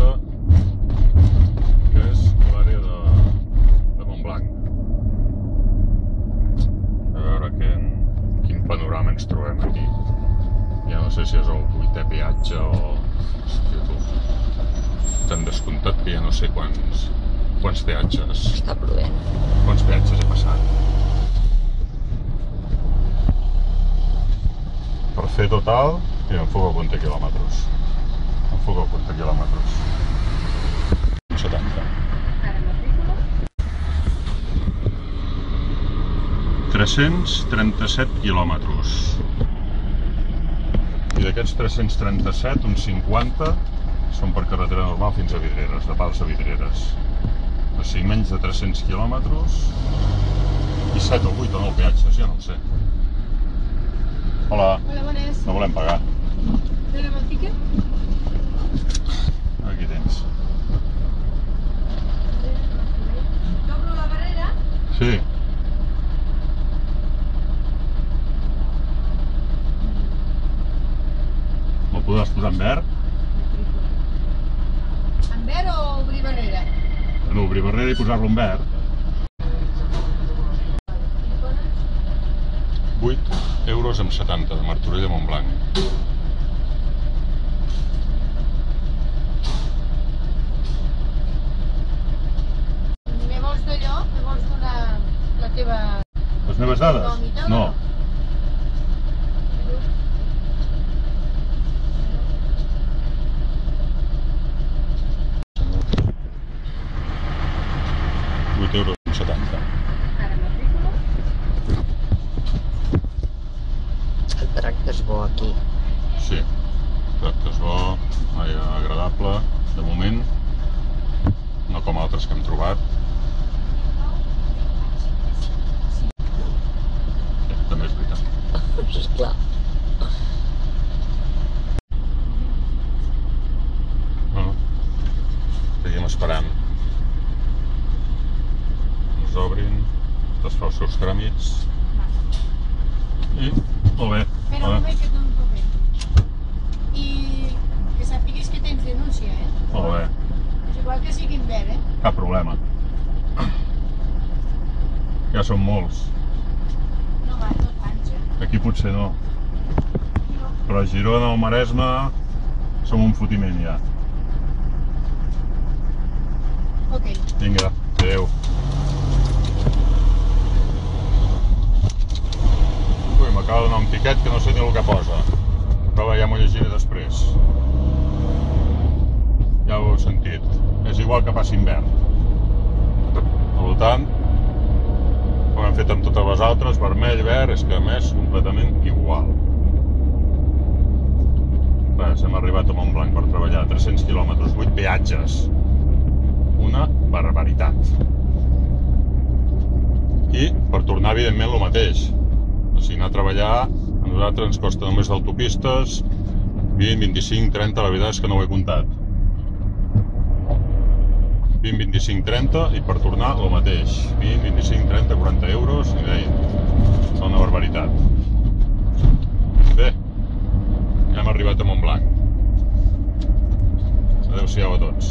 altra, que és l'àrea de Montblanc. A veure quin panorama ens trobem aquí. Ja no sé si és el 8è peatge o... Hòstia, tu. T'han descomptat que ja no sé quants peatges... Està plovent. Quants peatges he passat. Per fer total, i em fugo a comptar quilòmetres. 70. 337 quilòmetres. I d'aquests 337, uns 50 són per carretera normal fins a Vidreres, de Pals a Vidreres. O sigui, menys de 300 quilòmetres i 7 o 8 o 9 peatges, ja no ho sé. Hola. Hola, bones. No volem pagar. Tenim el tiquet? Aquí tens. Doblo la barrera? Sí. Me'l podràs posar en verd? En verd o obrir barrera? No, obrir barrera i posar-lo en verd. 8 euros amb 70 de Martorell a Montblanc. Me vols d'allò? Me vols donar la teva... Les meves dades? No. Euros amb 70. Ara matrícula? El tracte és bo aquí. Sí, el tracte és bo, agradable, de moment, no com altres que hem trobat. Sí, també és veritat. Esclar. Bueno, seguim esperant. Ens obrin, es fa els seus tràmits i molt bé. Espera un moment que et dono un paper. I que sàpigues que tens denúncia, eh? Molt bé, És igual que sigui en verd, eh? cap problema. Ja són molts. No va, no et panxa. Aquí potser no. Però a Girona o Maresme som un fotiment ja. Ok. Vinga, adeu. Ui, m'acaba de donar un tiquet que no sé ni el que posa. Però ja m'ho llegiré després. Ja ho heu sentit. És igual que passi hivern. Per tant, com hem fet amb totes les altres, vermell, verd, és que a més completament igual. Res, hem arribat a Montblanc per treballar, 300 quilòmetres, 8 peatges. Una barbaritat. I per tornar, evidentment, el mateix. O sigui, anar a treballar, a nosaltres ens costa només d'autopistes 20, 25, 30, la veritat és que no ho he comptat. 20, 25, 30 i per tornar el mateix. 20, 25, 30, 40 euros i deia, és una barbaritat. Bé, ja hem arribat a Montblanc. Adéu-siau a tots.